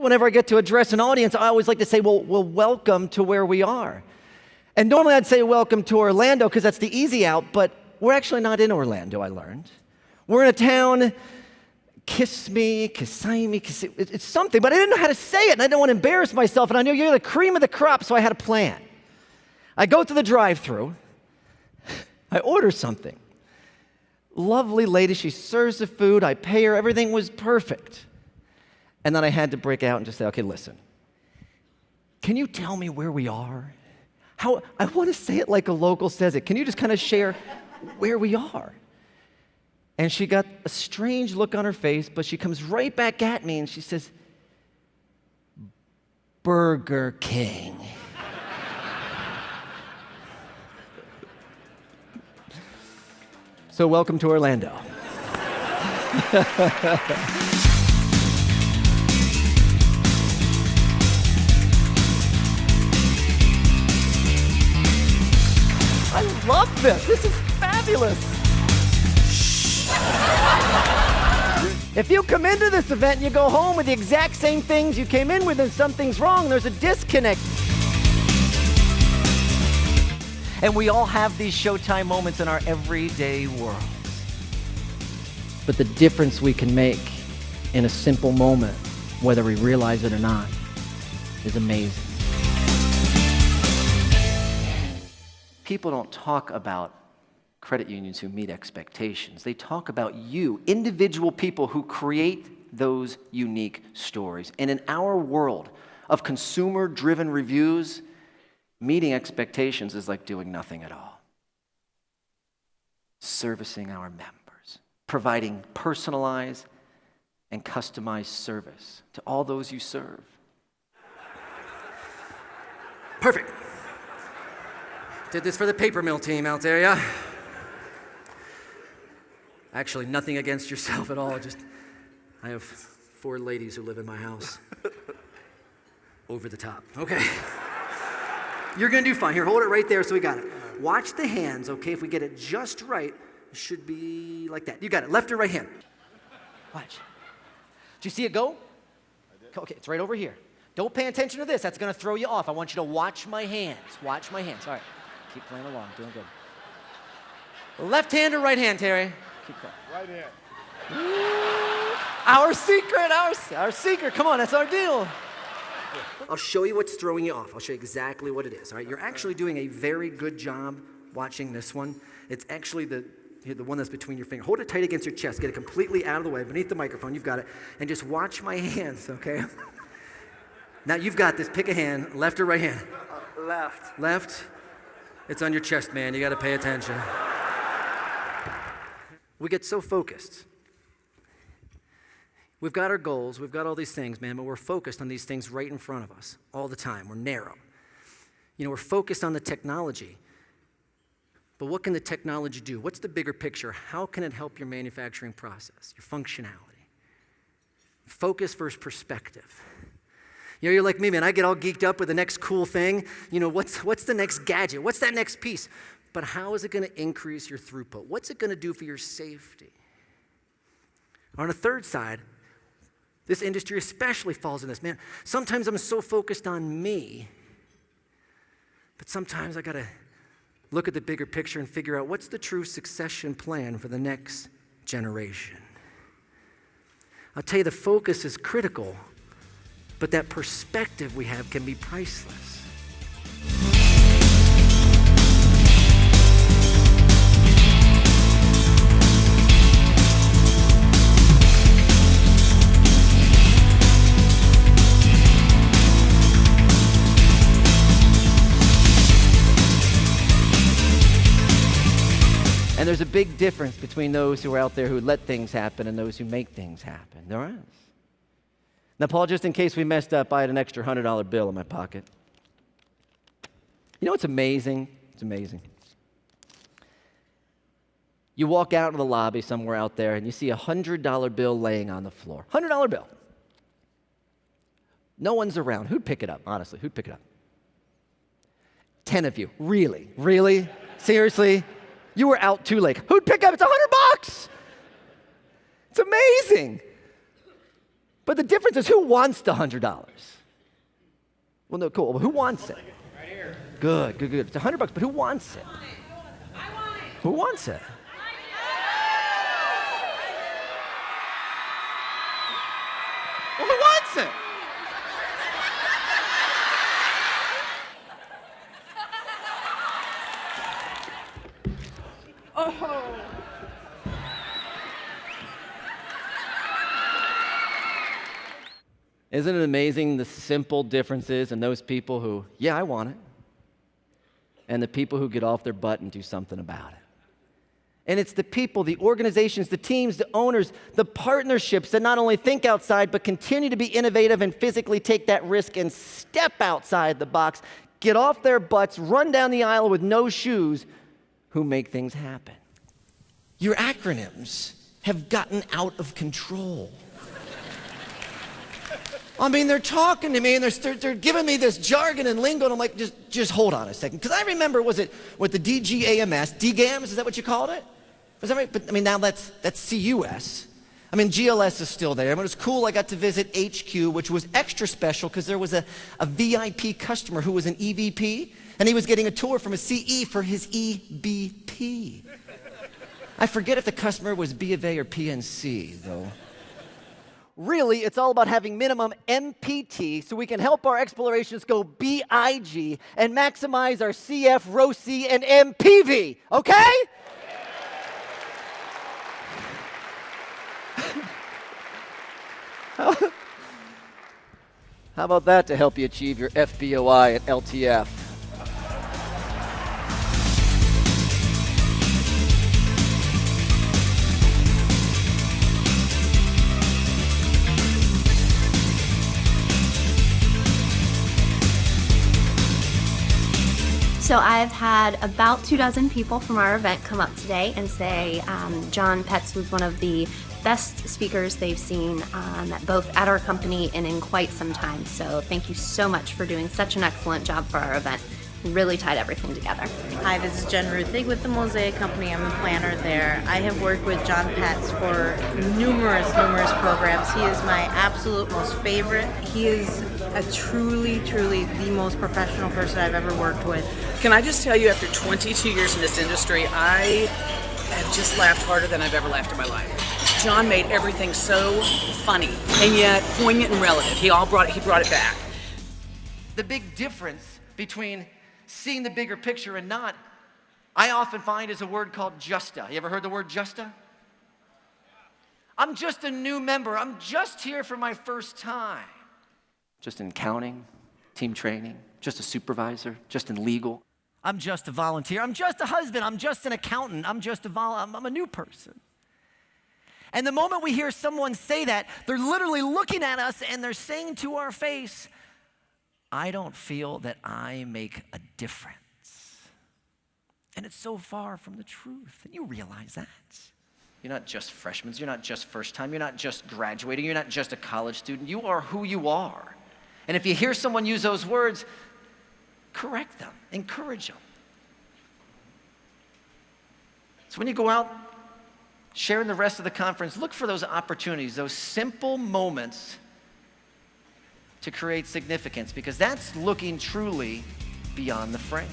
Whenever I get to address an audience, I always like to say, well, welcome to where we are. And normally I'd say welcome to Orlando because that's the easy out, but we're actually not in Orlando, I learned. We're in a town, Kissimmee, it's something, but I didn't know how to say it, and I didn't want to embarrass myself, and I knew you're the cream of the crop, so I had a plan. I go to the drive-thru, I order something. Lovely lady, she serves the food, I pay her, everything was perfect. And then I had to break out and just say, okay, listen, can you tell me where we are? I want to say it like a local says it. Can you just kind of share where we are? And she got a strange look on her face, but she comes right back at me and she says, Burger King. So welcome to Orlando. I love this. This is fabulous. If you come into this event and you go home with the exact same things you came in with and something's wrong, there's a disconnect. And we all have these showtime moments in our everyday world. But the difference we can make in a simple moment, whether we realize it or not, is amazing. People don't talk about credit unions who meet expectations. They talk about you, individual people who create those unique stories. And in our world of consumer-driven reviews, meeting expectations is like doing nothing at all. Servicing our members, providing personalized and customized service to all those you serve. Perfect. Did this for the paper mill team out there, yeah? Actually, nothing against yourself at all. Just, I have 4 ladies who live in my house. Over the top. Okay. You're gonna do fine. Here, hold it right there so we got it. Watch the hands, okay? If we get it just right, it should be like that. You got it. Left or right hand? Watch. Did you see it go? I did. Okay, it's right over here. Don't pay attention to this. That's gonna throw you off. I want you to watch my hands. Watch my hands. All right. Keep playing along. Doing good. Left hand or right hand, Terry? Keep going. Right hand. Ooh, our secret. Come on, that's our deal. I'll show you what's throwing you off. I'll show you exactly what it is. All right, you're actually doing a very good job watching this one. It's actually the one that's between your fingers. Hold it tight against your chest. Get it completely out of the way, beneath the microphone. You've got it. And just watch my hands, okay? Now you've got this. Pick a hand, left or right hand? Left. Left? It's on your chest, man. You got to pay attention. We get so focused. We've got our goals, we've got all these things, man, but we're focused on these things right in front of us all the time. We're narrow. You know, we're focused on the technology. But what can the technology do? What's the bigger picture? How can it help your manufacturing process, your functionality? Focus versus perspective. You know, you're like me, man. I get all geeked up with the next cool thing. You know, what's the next gadget? What's that next piece? But how is it going to increase your throughput? What's it going to do for your safety? On the third side, this industry especially falls in this. Man, sometimes I'm so focused on me, but sometimes I got to look at the bigger picture and figure out what's the true succession plan for the next generation. I'll tell you, the focus is critical, but that perspective we have can be priceless. And there's a big difference between those who are out there who let things happen and those who make things happen. There is. Now, Paul, just in case we messed up, I had an extra $100 bill in my pocket. You know what's amazing? It's amazing. You walk out into the lobby somewhere out there and you see a $100 bill laying on the floor. $100 bill. No one's around. Who'd pick it up, honestly? Who'd pick it up? 10 of you. Really? Really? Seriously? You were out too late. Who'd pick up? It's $100. It's amazing. But the difference is, who wants the $100? Well, no, cool. Well, who wants it? Right here. Good. It's $100, but who wants it? I want it. Who wants it? Well, who wants it? Oh. Isn't it amazing the simple differences in those people who, yeah, I want it, and the people who get off their butt and do something about it? And it's the people, the organizations, the teams, the owners, the partnerships that not only think outside, but continue to be innovative and physically take that risk and step outside the box, get off their butts, run down the aisle with no shoes, who make things happen. Your acronyms have gotten out of control. I mean, they're talking to me and they're giving me this jargon and lingo, and I'm like, just hold on a second. Because I remember, was it with the DGAMS, DGAMS, is that what you called it? Was that right? But I mean, now that's CUS. I mean, GLS is still there. I mean, it was cool. I got to visit HQ, which was extra special because there was a VIP customer who was an EVP, and he was getting a tour from a CE for his EBP. I forget if the customer was B of A or PNC, though. Really, it's all about having minimum MPT so we can help our explorations go BIG and maximize our CF, ROC, and MPV, okay? How about that to help you achieve your FBOI at LTF? So I've had about 24 people from our event come up today and say Jon Petz was one of the best speakers they've seen both at our company and in quite some time. So thank you so much for doing such an excellent job for our event. Really tied everything together. Hi, this is Jen Ruthig with the Mosaic Company. I'm the planner there. I have worked with Jon Petz for numerous programs. He is my absolute most favorite. He is a truly the most professional person I've ever worked with. Can I just tell you, after 22 years in this industry, I have just laughed harder than I've ever laughed in my life. Jon made everything so funny and yet poignant and relative. He brought it back. The big difference between seeing the bigger picture and not, I often find, is a word called justa. You ever heard the word justa? I'm just a new member. I'm just here for my first time. Just in accounting, team training, just a supervisor, just in legal. I'm just a volunteer. I'm just a husband. I'm just an accountant. I'm a new person. And the moment we hear someone say that, they're literally looking at us and they're saying to our face, I don't feel that I make a difference. And it's so far from the truth. And you realize that. You're not just freshmen. You're not just first time. You're not just graduating. You're not just a college student. You are who you are. And if you hear someone use those words, correct them. Encourage them. So when you go out, sharing the rest of the conference, look for those opportunities, those simple moments to create significance, because that's looking truly beyond the frame.